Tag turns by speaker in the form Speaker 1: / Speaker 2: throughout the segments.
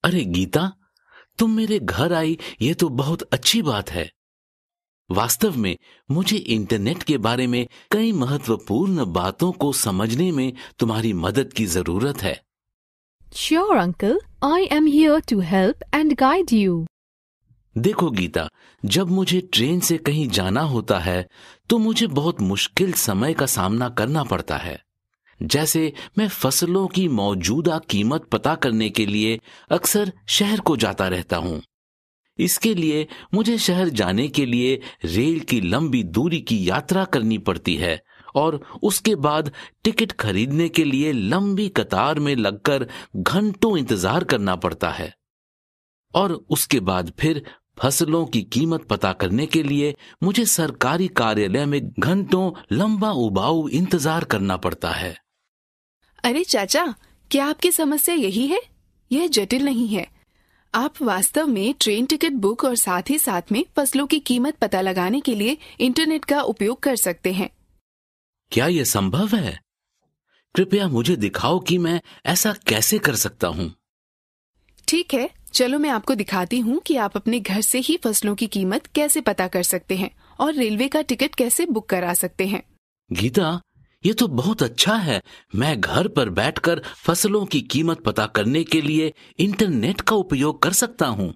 Speaker 1: अरे गीता, तुम मेरे घर आई, ये तो बहुत अच्छी बात है। वास्तव में मुझे इंटरनेट के बारे में कई महत्वपूर्ण बातों को समझने में तुम्हारी मदद की जरूरत है।
Speaker 2: Sure, uncle. I am here to help and guide you.
Speaker 1: देखो गीता, जब मुझे ट्रेन से कहीं जाना होता है तो मुझे बहुत मुश्किल समय का सामना करना पड़ता है। जैसे मैं फसलों की मौजूदा कीमत पता करने के लिए अक्सर शहर को जाता रहता हूँ। इसके लिए मुझे शहर जाने के लिए रेल की लंबी दूरी की यात्रा करनी पड़ती है और उसके बाद टिकट खरीदने के लिए लंबी कतार में लगकर घंटों इंतजार करना पड़ता है। और उसके बाद फिर फसलों की कीमत पता करने के लिए मुझे सरकारी कार्यालय में घंटों लंबा उबाऊ इंतजार करना पड़ता है।
Speaker 3: अरे चाचा, क्या आपकी समस्या यही है? यह जटिल नहीं है। आप वास्तव में ट्रेन टिकट बुक और साथ ही साथ में फसलों की कीमत पता लगाने के लिए इंटरनेट का उपयोग कर सकते हैं।
Speaker 1: क्या यह संभव है? कृपया मुझे दिखाओ कि मैं ऐसा कैसे कर सकता हूँ।
Speaker 3: ठीक है, चलो मैं आपको दिखाती हूँ कि आप अपने घर से ही फसलों की कीमत कैसे पता कर सकते हैं और रेलवे का टिकट कैसे बुक करा सकते हैं।
Speaker 1: गीता, ये तो बहुत अच्छा है। मैं घर पर बैठकर फसलों की कीमत पता करने के लिए इंटरनेट का उपयोग कर सकता हूँ।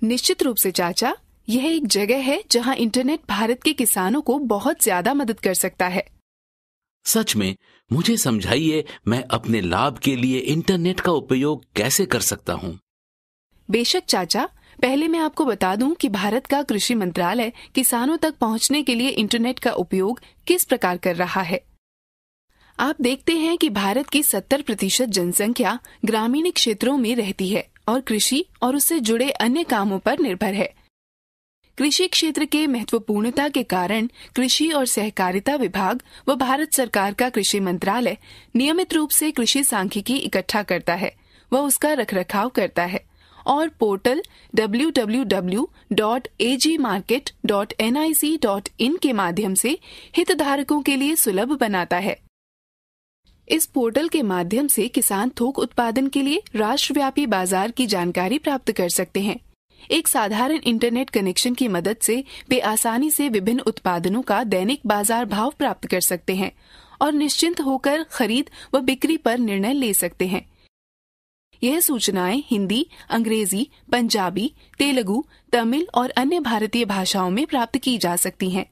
Speaker 3: निश्चित रूप से चाचा, यह एक जगह है जहाँ इंटरनेट भारत के किसानों को बहुत ज्यादा मदद कर सकता है।
Speaker 1: सच में, मुझे समझाइए, मैं अपने लाभ के लिए इंटरनेट का उपयोग कैसे कर सकता हूँ।
Speaker 3: बेशक चाचा, पहले मैं आपको बता दूं कि भारत का कृषि मंत्रालय किसानों तक पहुंचने के लिए इंटरनेट का उपयोग किस प्रकार कर रहा है। आप देखते हैं कि भारत की 70% जनसंख्या ग्रामीण क्षेत्रों में रहती है और कृषि और उससे जुड़े अन्य कामों पर निर्भर है। कृषि क्षेत्र के महत्वपूर्णता के कारण कृषि और सहकारिता विभाग व भारत सरकार का कृषि मंत्रालय नियमित रूप से कृषि सांख्यिकी इकट्ठा करता है व उसका रखरखाव करता है और पोर्टल www.agmarket.nic.in के माध्यम से हितधारकों के लिए सुलभ बनाता है। इस पोर्टल के माध्यम से किसान थोक उत्पादन के लिए राष्ट्रव्यापी बाजार की जानकारी प्राप्त कर सकते हैं। एक साधारण इंटरनेट कनेक्शन की मदद से वे आसानी से विभिन्न उत्पादनों का दैनिक बाजार भाव प्राप्त कर सकते हैं और निश्चिंत होकर खरीद व बिक्री पर निर्णय ले सकते हैं। यह सूचनाएं हिंदी, अंग्रेजी, पंजाबी, तेलुगु, तमिल और अन्य भारतीय भाषाओं में प्राप्त की जा सकती हैं।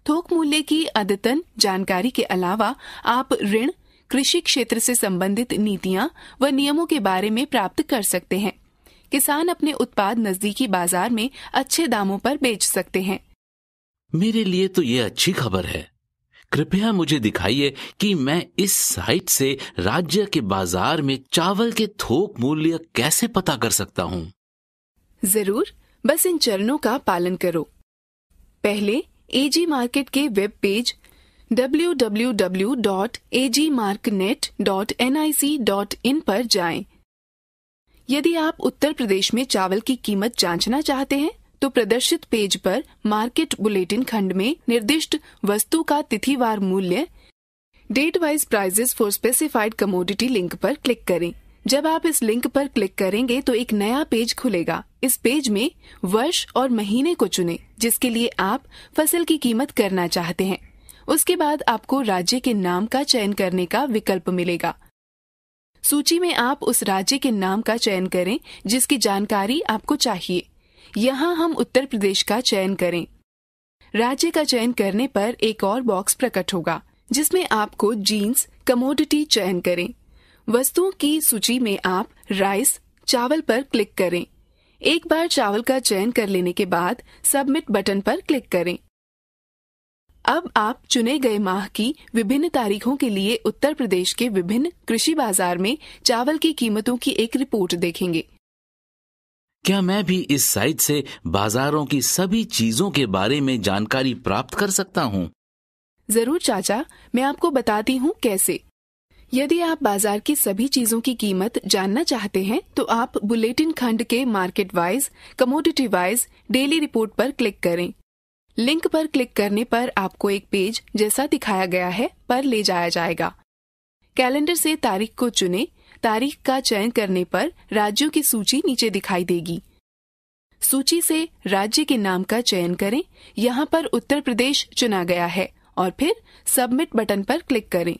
Speaker 3: थोक मूल्य की अद्यतन जानकारी के अलावा आप ऋण, कृषि क्षेत्र से संबंधित नीतियां व नियमों के बारे में प्राप्त कर सकते हैं। किसान अपने उत्पाद नजदीकी बाजार में अच्छे दामों पर बेच सकते हैं।
Speaker 1: मेरे लिए तो ये अच्छी खबर है। कृपया मुझे दिखाइए कि मैं इस साइट से राज्य के बाजार में चावल के थोक मूल्य कैसे पता कर सकता हूँ।
Speaker 3: जरूर, बस इन चरणों का पालन करो। पहले एजी मार्केट के वेब पेज www.agmarknet.nic.in पर जाएं। यदि आप उत्तर प्रदेश में चावल की कीमत जांचना चाहते हैं तो प्रदर्शित पेज पर मार्केट बुलेटिन खंड में निर्दिष्ट वस्तु का तिथिवार मूल्य date wise prices for specified commodity link पर क्लिक करें। जब आप इस लिंक पर क्लिक करेंगे तो एक नया पेज खुलेगा। इस पेज में वर्ष और महीने को चुनें जिसके लिए आप फसल की कीमत करना चाहते हैं। उसके बाद आपको राज्य के नाम का चयन करने का विकल्प मिलेगा। सूची में आप उस राज्य के नाम का चयन करें जिसकी जानकारी आपको चाहिए। यहाँ हम उत्तर प्रदेश का चयन करें। राज्य का चयन करने पर एक और बॉक्स प्रकट होगा जिसमें आपको जीन्स कमोडिटी चयन करें। वस्तुओं की सूची में आप राइस चावल पर क्लिक करें। एक बार चावल का चयन कर लेने के बाद सबमिट बटन पर क्लिक करें। अब आप चुने गए माह की विभिन्न तारीखों के लिए उत्तर प्रदेश के विभिन्न कृषि बाजार में चावल की कीमतों की एक रिपोर्ट देखेंगे।
Speaker 1: क्या मैं भी इस साइट से बाजारों की सभी चीजों के बारे में जानकारी प्राप्त कर सकता हूँ?
Speaker 3: जरूर चाचा, मैं आपको बताती हूँ कैसे। यदि आप बाजार की सभी चीजों की कीमत जानना चाहते हैं तो आप बुलेटिन खंड के market wise, commodity wise, daily report पर क्लिक करें। लिंक पर क्लिक करने पर आपको एक पेज जैसा दिखाया गया है पर ले जाया जाएगा। कैलेंडर से तारीख को चुनें, तारीख का चयन करने पर राज्यों की सूची नीचे दिखाई देगी। सूची से राज्य के नाम का चयन करें। यहाँ पर उत्तर प्रदेश चुना गया है और फिर सबमिट बटन पर क्लिक करें।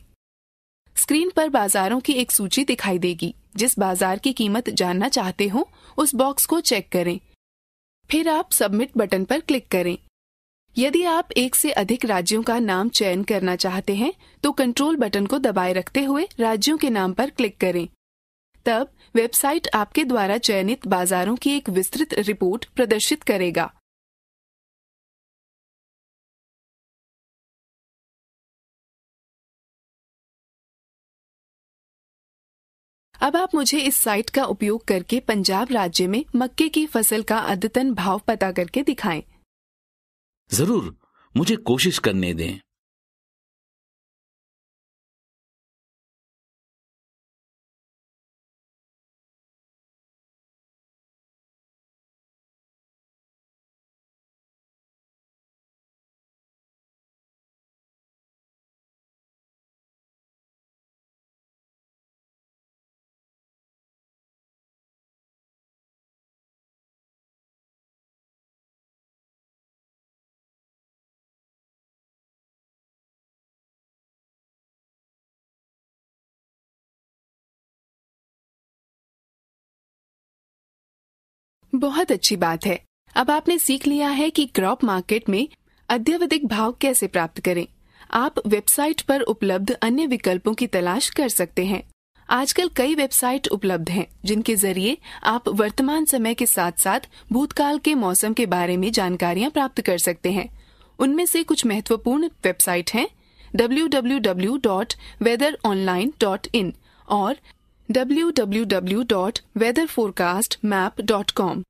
Speaker 3: स्क्रीन पर बाजारों की एक सूची दिखाई देगी। जिस बाजार की कीमत जानना चाहते हो उस बॉक्स को चेक करें। फिर आप सबमिट बटन पर क्लिक करें। यदि आप एक से अधिक राज्यों का नाम चयन करना चाहते हैं तो कंट्रोल बटन को दबाए रखते हुए राज्यों के नाम पर क्लिक करें। तब वेबसाइट आपके द्वारा चयनित बाजारों की एक विस्तृत रिपोर्ट प्रदर्शित करेगा। अब आप मुझे इस साइट का उपयोग करके पंजाब राज्य में मक्के की फसल का अद्यतन भाव पता करके दिखाएं।
Speaker 1: जरूर, मुझे कोशिश करने दें।
Speaker 3: बहुत अच्छी बात है। अब आपने सीख लिया है कि क्रॉप मार्केट में अद्यावधिक भाव कैसे प्राप्त करें। आप वेबसाइट पर उपलब्ध अन्य विकल्पों की तलाश कर सकते हैं। आजकल कई वेबसाइट उपलब्ध हैं जिनके जरिए आप वर्तमान समय के साथ साथ भूतकाल के मौसम के बारे में जानकारियां प्राप्त कर सकते हैं। उनमें से कुछ महत्वपूर्ण वेबसाइट हैं www.weatheronline.in और www.weatherforecastmap.com।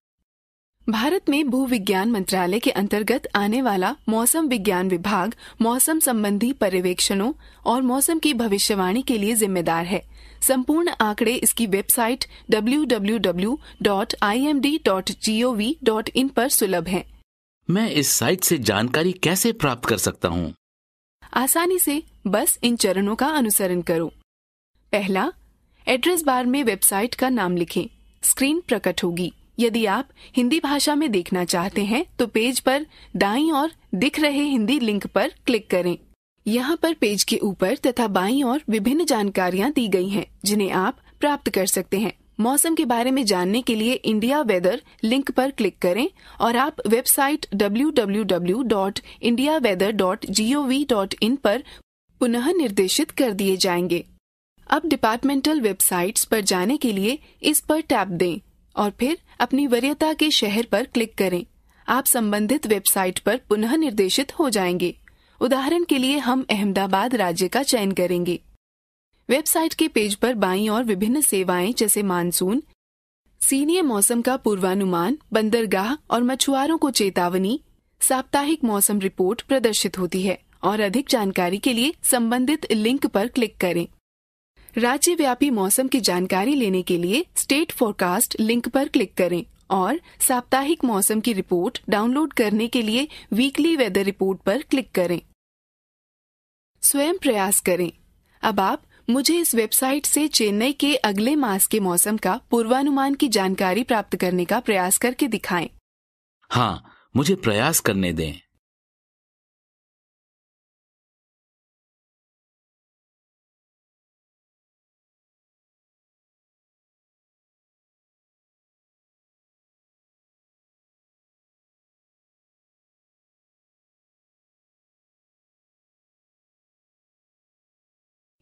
Speaker 3: भारत में भूविज्ञान मंत्रालय के अंतर्गत आने वाला मौसम विज्ञान विभाग मौसम संबंधी पर्यवेक्षणों और मौसम की भविष्यवाणी के लिए जिम्मेदार है। संपूर्ण आंकड़े इसकी वेबसाइट www.imd.gov.in पर सुलभ हैं।
Speaker 1: मैं इस साइट से जानकारी कैसे प्राप्त कर सकता हूँ?
Speaker 3: आसानी से बस इन चरणों का अनुसरण करो। पहला, एड्रेस बार में वेबसाइट का नाम लिखें। स्क्रीन प्रकट होगी। यदि आप हिंदी भाषा में देखना चाहते हैं तो पेज पर दाईं ओर दिख रहे हिंदी लिंक पर क्लिक करें। यहाँ पर पेज के ऊपर तथा बाईं ओर विभिन्न जानकारियाँ दी गई हैं जिन्हें आप प्राप्त कर सकते हैं। मौसम के बारे में जानने के लिए इंडिया वेदर लिंक पर क्लिक करें और आप वेबसाइट www.indiaweather.gov.in पर पुनः निर्देशित कर दिए जाएंगे। अब डिपार्टमेंटल वेबसाइट्स पर जाने के लिए इस पर टैप दें और फिर अपनी वरीयता के शहर पर क्लिक करें। आप संबंधित वेबसाइट पर पुनः निर्देशित हो जाएंगे। उदाहरण के लिए हम अहमदाबाद राज्य का चयन करेंगे। वेबसाइट के पेज पर बाईं ओर विभिन्न सेवाएं जैसे मानसून, सीनियर मौसम का पूर्वानुमान, बंदरगाह और मछुआरों को चेतावनी, साप्ताहिक मौसम रिपोर्ट प्रदर्शित होती है और अधिक जानकारी के लिए संबंधित लिंक पर क्लिक करें। राज्यव्यापी मौसम की जानकारी लेने के लिए स्टेट फोरकास्ट लिंक पर क्लिक करें और साप्ताहिक मौसम की रिपोर्ट डाउनलोड करने के लिए वीकली वेदर रिपोर्ट पर क्लिक करें। स्वयं प्रयास करें। अब आप मुझे इस वेबसाइट से चेन्नई के अगले मास के मौसम का पूर्वानुमान की जानकारी प्राप्त करने का प्रयास करके दिखाएं।
Speaker 1: हाँ, मुझे प्रयास करने दें।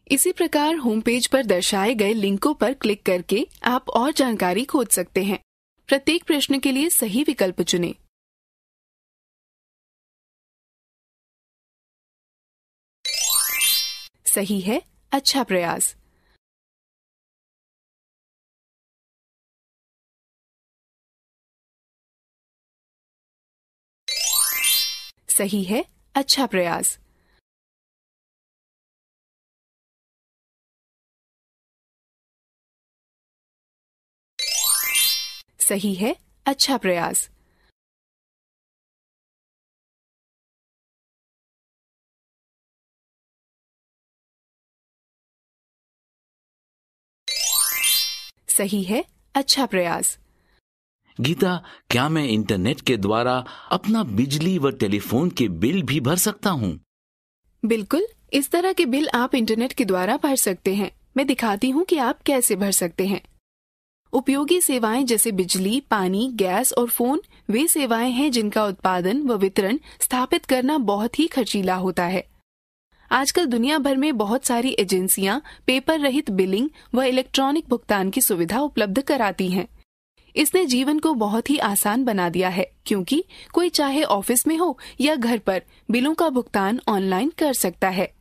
Speaker 3: इसी प्रकार होम पेज पर दर्शाए गए लिंकों पर क्लिक करके आप और जानकारी खोज सकते हैं। प्रत्येक प्रश्न के लिए सही विकल्प चुनें। सही है, अच्छा प्रयास। सही है, अच्छा प्रयास। सही है, अच्छा प्रयास। सही है, अच्छा प्रयास।
Speaker 1: गीता, क्या मैं इंटरनेट के द्वारा अपना बिजली व टेलीफोन के बिल भी भर सकता हूँ?
Speaker 3: बिल्कुल, इस तरह के बिल आप इंटरनेट के द्वारा भर सकते हैं। मैं दिखाती हूँ कि आप कैसे भर सकते हैं। उपयोगी सेवाएं जैसे बिजली, पानी, गैस और फोन वे सेवाएं हैं जिनका उत्पादन व वितरण स्थापित करना बहुत ही खर्चीला होता है। आजकल दुनिया भर में बहुत सारी एजेंसियां पेपर रहित बिलिंग व इलेक्ट्रॉनिक भुगतान की सुविधा उपलब्ध कराती हैं। इसने जीवन को बहुत ही आसान बना दिया है, क्योंकि कोई चाहे ऑफिस में हो या घर पर बिलों का भुगतान ऑनलाइन कर सकता है।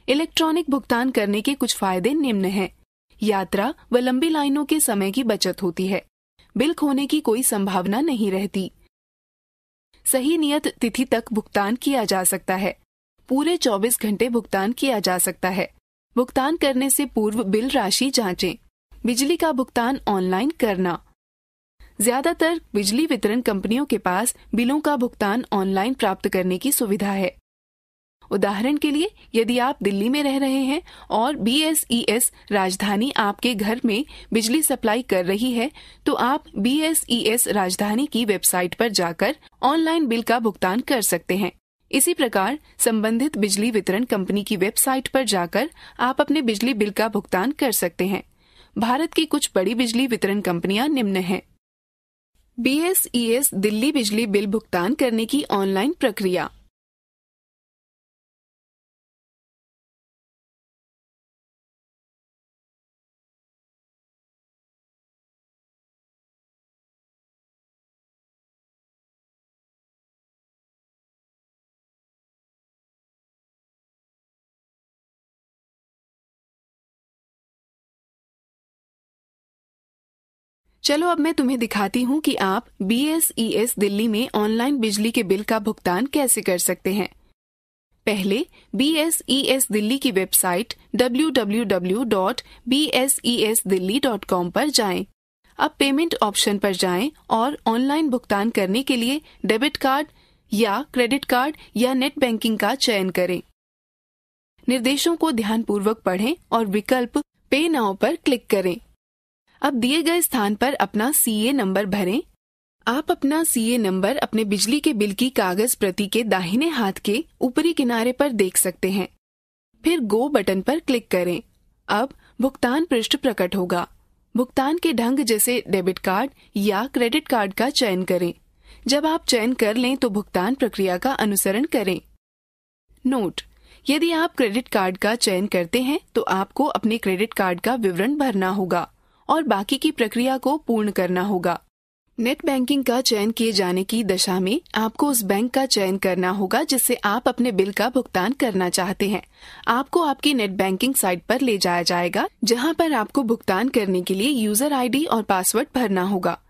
Speaker 3: इलेक्ट्रॉनिक भुगतान करने के कुछ फायदे निम्न हैं। यात्रा व लंबी लाइनों के समय की बचत होती है। बिल खोने की कोई संभावना नहीं रहती। सही नियत तिथि तक भुगतान किया जा सकता है। पूरे 24 घंटे भुगतान किया जा सकता है। भुगतान करने से पूर्व बिल राशि जांचें। बिजली का भुगतान ऑनलाइन करना। ज्यादातर बिजली वितरण कंपनियों के पास बिलों का भुगतान ऑनलाइन प्राप्त करने की सुविधा है। उदाहरण के लिए, यदि आप दिल्ली में रह रहे हैं और BSES राजधानी आपके घर में बिजली सप्लाई कर रही है, तो आप BSES राजधानी की वेबसाइट पर जाकर ऑनलाइन बिल का भुगतान कर सकते हैं। इसी प्रकार संबंधित बिजली वितरण कंपनी की वेबसाइट पर जाकर आप अपने बिजली बिल का भुगतान कर सकते हैं। भारत की कुछ बड़ी बिजली वितरण कंपनियां निम्न हैं। BSES दिल्ली बिजली बिल भुगतान करने की ऑनलाइन प्रक्रिया। चलो अब मैं तुम्हें दिखाती हूँ कि आप BSES दिल्ली में ऑनलाइन बिजली के बिल का भुगतान कैसे कर सकते हैं। पहले BSES दिल्ली की वेबसाइट www.bsesdelhi.com पर जाएं। अब पेमेंट ऑप्शन पर जाएं और ऑनलाइन भुगतान करने के लिए डेबिट कार्ड या क्रेडिट कार्ड या नेट बैंकिंग का चयन करें। निर्देशों को ध्यानपूर्वक पढ़ें और विकल्प पे नाउ पर क्लिक करें। अब दिए गए स्थान पर अपना CA नंबर भरें। आप अपना CA नंबर अपने बिजली के बिल की कागज प्रति के दाहिने हाथ के ऊपरी किनारे पर देख सकते हैं। फिर गो बटन पर क्लिक करें। अब भुगतान पृष्ठ प्रकट होगा। भुगतान के ढंग जैसे डेबिट कार्ड या क्रेडिट कार्ड का चयन करें। जब आप चयन कर लें तो भुगतान प्रक्रिया का अनुसरण करें। नोट: यदि आप क्रेडिट कार्ड का चयन करते हैं तो आपको अपने क्रेडिट कार्ड का विवरण भरना होगा और बाकी की प्रक्रिया को पूर्ण करना होगा। नेट बैंकिंग का चयन किए जाने की दशा में आपको उस बैंक का चयन करना होगा जिससे आप अपने बिल का भुगतान करना चाहते हैं। आपको आपकी नेट बैंकिंग साइट पर ले जाया जाएगा, जहां पर आपको भुगतान करने के लिए यूजर ID और पासवर्ड भरना होगा।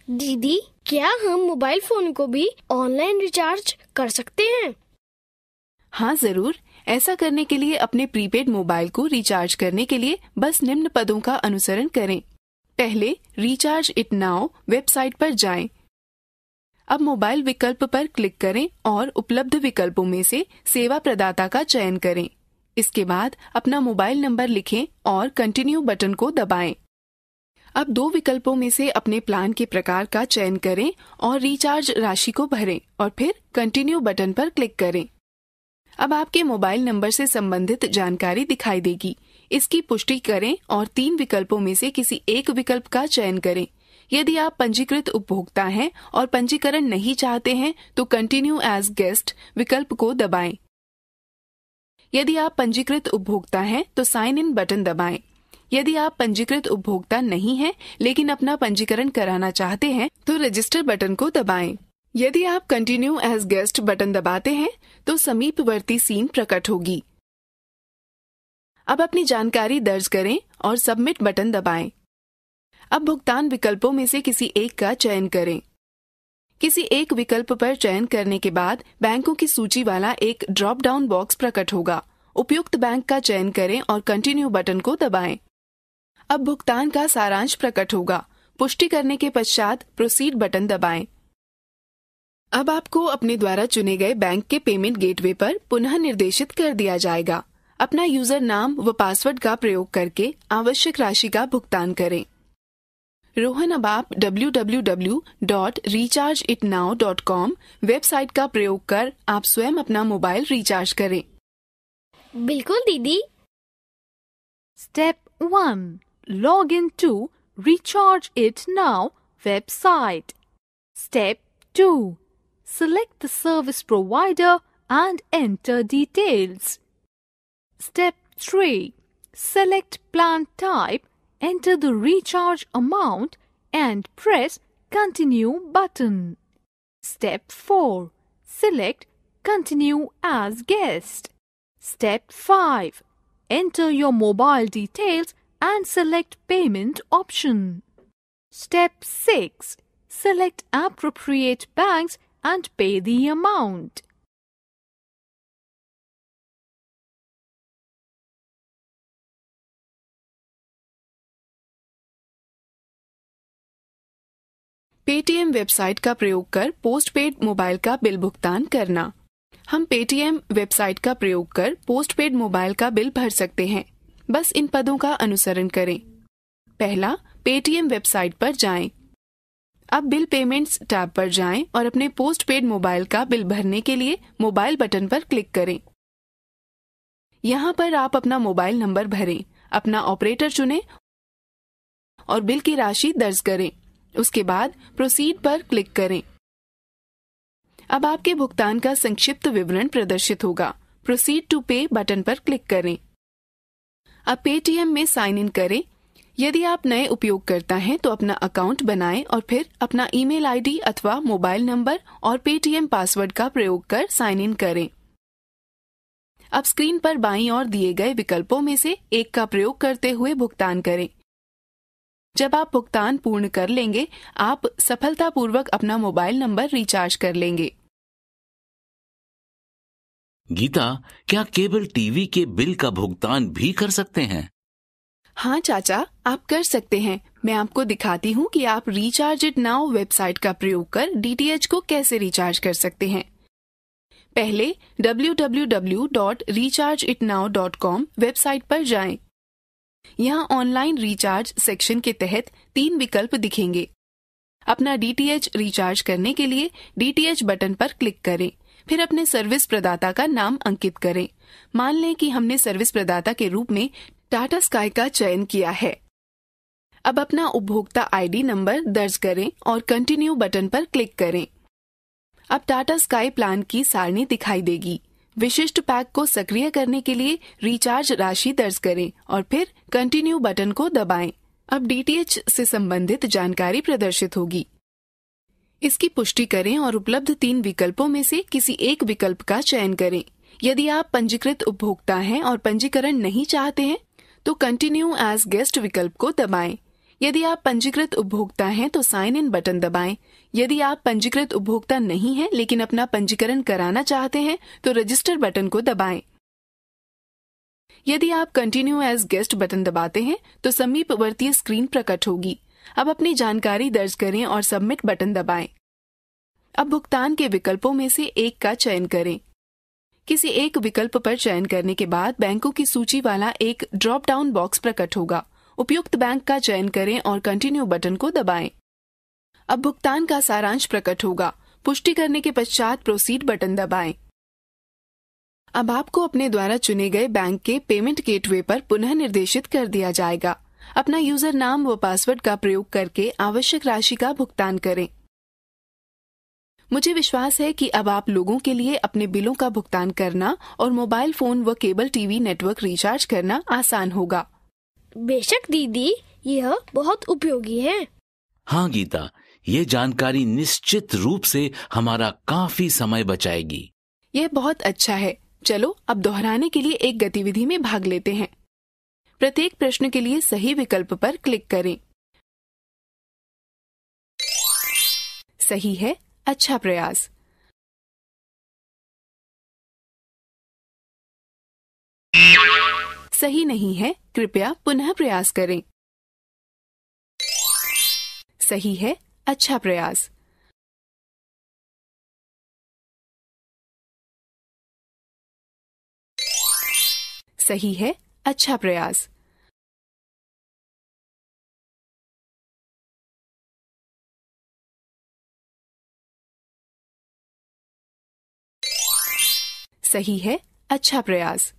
Speaker 4: दीदी, क्या हम मोबाइल फोन को भी ऑनलाइन रिचार्ज कर सकते हैं?
Speaker 3: हाँ जरूर। ऐसा करने के लिए अपने प्रीपेड मोबाइल को रिचार्ज करने के लिए बस निम्न पदों का अनुसरण करें। पहले रिचार्ज इट नाउ वेबसाइट पर जाएं। अब मोबाइल विकल्प पर क्लिक करें और उपलब्ध विकल्पों में से सेवा प्रदाता का चयन करें। इसके बाद अपना मोबाइल नंबर लिखें और कंटिन्यू बटन को दबाएं। अब दो विकल्पों में से अपने प्लान के प्रकार का चयन करें और रिचार्ज राशि को भरें और फिर कंटिन्यू बटन पर क्लिक करें। अब आपके मोबाइल नंबर से संबंधित जानकारी दिखाई देगी। इसकी पुष्टि करें और 3 विकल्पों में से किसी एक विकल्प का चयन करें। यदि आप पंजीकृत उपभोक्ता हैं और पंजीकरण नहीं चाहते हैं तो कंटिन्यू एज गेस्ट विकल्प को दबाएं। यदि आप पंजीकृत उपभोक्ता हैं तो साइन इन बटन दबाएं। यदि आप पंजीकृत उपभोक्ता नहीं हैं लेकिन अपना पंजीकरण कराना चाहते हैं तो रजिस्टर बटन को दबाएं। यदि आप कंटिन्यू एज गेस्ट बटन दबाते हैं तो समीपवर्ती सीन प्रकट होगी। अब अपनी जानकारी दर्ज करें और सबमिट बटन दबाएं। अब भुगतान विकल्पों में से किसी एक का चयन करें। किसी एक विकल्प पर चयन करने के बाद बैंकों की सूची वाला एक ड्रॉप डाउन बॉक्स प्रकट होगा। उपयुक्त बैंक का चयन करें और कंटिन्यू बटन को दबाएं। अब भुगतान का सारांश प्रकट होगा। पुष्टि करने के पश्चात प्रोसीड बटन दबाएं। अब आपको अपने द्वारा चुने गए बैंक के पेमेंट गेटवे पर पुनः निर्देशित कर दिया जाएगा। अपना यूजर नाम व पासवर्ड का प्रयोग करके आवश्यक राशि का भुगतान करें। रोहन, अब आप www.rechargeitnow.com वेबसाइट का प्रयोग कर आप स्वयं अपना मोबाइल रिचार्ज करें।
Speaker 4: बिल्कुल दीदी।
Speaker 2: Step 1. Log in to Recharge It Now website. Step 2. Select the service provider and enter details. Step 3. Select plan type, enter the recharge amount and press Continue button. Step 4. Select Continue as guest. Step 5. Enter your mobile details and select Payment option. Step 6. Select appropriate banks and pay the amount.
Speaker 3: Paytm website का प्रयोग कर postpaid mobile का bill भुगतान करना। हम Paytm website का प्रयोग कर पोस्टपेड मोबाइल का बिल भर सकते हैं। बस इन पदों का अनुसरण करें। पहला, पेटीएम वेबसाइट पर जाएं। अब बिल पेमेंट्स टैब पर जाएं और अपने पोस्टपेड मोबाइल का बिल भरने के लिए मोबाइल बटन पर क्लिक करें। यहाँ पर आप अपना मोबाइल नंबर भरें, अपना ऑपरेटर चुनें और बिल की राशि दर्ज करें। उसके बाद प्रोसीड पर क्लिक करें। अब आपके भुगतान का संक्षिप्त विवरण प्रदर्शित होगा। प्रोसीड टू पे बटन पर क्लिक करें। अब पेटीएम में साइन इन करें। यदि आप नए उपयोगकर्ता हैं तो अपना अकाउंट बनाएं और फिर अपना ईमेल आईडी अथवा मोबाइल नंबर और पेटीएम पासवर्ड का प्रयोग कर साइन इन करें। अब स्क्रीन पर बाईं ओर दिए गए विकल्पों में से एक का प्रयोग करते हुए भुगतान करें। जब आप भुगतान पूर्ण कर लेंगे, आप सफलतापूर्वक अपना मोबाइल नंबर रिचार्ज कर लेंगे।
Speaker 1: गीता, क्या केबल टीवी के बिल का भुगतान भी कर सकते हैं?
Speaker 3: हाँ चाचा, आप कर सकते हैं। मैं आपको दिखाती हूँ कि आप रिचार्ज इट नाउ वेबसाइट का प्रयोग कर डीटीएच को कैसे रिचार्ज कर सकते हैं। पहले www.rechargeitnow.com वेबसाइट पर जाएं। यहाँ ऑनलाइन रिचार्ज सेक्शन के तहत 3 विकल्प दिखेंगे। अपना डीटीएच रिचार्ज करने के लिए डीटीएच बटन पर क्लिक करें, फिर अपने सर्विस प्रदाता का नाम अंकित करें। मान लें कि हमने सर्विस प्रदाता के रूप में टाटा स्काई का चयन किया है। अब अपना उपभोक्ता आईडी नंबर दर्ज करें और कंटिन्यू बटन पर क्लिक करें। अब टाटा स्काई प्लान की सारणी दिखाई देगी। विशिष्ट पैक को सक्रिय करने के लिए रिचार्ज राशि दर्ज करें और फिर कंटिन्यू बटन को दबाएं। अब डीटीएच से संबंधित जानकारी प्रदर्शित होगी। इसकी पुष्टि करें और उपलब्ध 3 विकल्पों में से किसी एक विकल्प का चयन करें। यदि आप पंजीकृत उपभोक्ता हैं और पंजीकरण नहीं चाहते हैं तो कंटिन्यू एज गेस्ट विकल्प को दबाएं। यदि आप पंजीकृत उपभोक्ता हैं तो साइन इन बटन दबाएं। यदि आप पंजीकृत उपभोक्ता नहीं हैं लेकिन अपना पंजीकरण कराना चाहते हैं तो रजिस्टर बटन को दबाएं। यदि आप कंटिन्यू एज गेस्ट बटन दबाते हैं तो समीपवर्ती स्क्रीन प्रकट होगी। अब अपनी जानकारी दर्ज करें और सबमिट बटन दबाएं। अब भुगतान के विकल्पों में से एक का चयन करें। किसी एक विकल्प पर चयन करने के बाद बैंकों की सूची वाला एक ड्रॉप डाउन बॉक्स प्रकट होगा। उपयुक्त बैंक का चयन करें और कंटिन्यू बटन को दबाएं। अब भुगतान का सारांश प्रकट होगा। पुष्टि करने के पश्चात प्रोसीड बटन दबाएं। अब आपको अपने द्वारा चुने गए बैंक के पेमेंट गेटवे पर पुनः निर्देशित कर दिया जाएगा। अपना यूजर नाम व पासवर्ड का प्रयोग करके आवश्यक राशि का भुगतान करें। मुझे विश्वास है कि अब आप लोगों के लिए अपने बिलों का भुगतान करना और मोबाइल फोन व केबल टीवी नेटवर्क रिचार्ज करना आसान होगा।
Speaker 4: बेशक दीदी, यह बहुत उपयोगी है।
Speaker 1: हाँ गीता, ये जानकारी निश्चित रूप से हमारा काफी समय बचाएगी।
Speaker 3: यह बहुत अच्छा है। चलो अब दोहराने के लिए एक गतिविधि में भाग लेते हैं। प्रत्येक प्रश्न के लिए सही विकल्प पर क्लिक करें। सही है, अच्छा प्रयास। सही नहीं है, कृपया पुनः प्रयास करें। सही है, अच्छा प्रयास। सही है, अच्छा प्रयास। सही है, अच्छा प्रयास।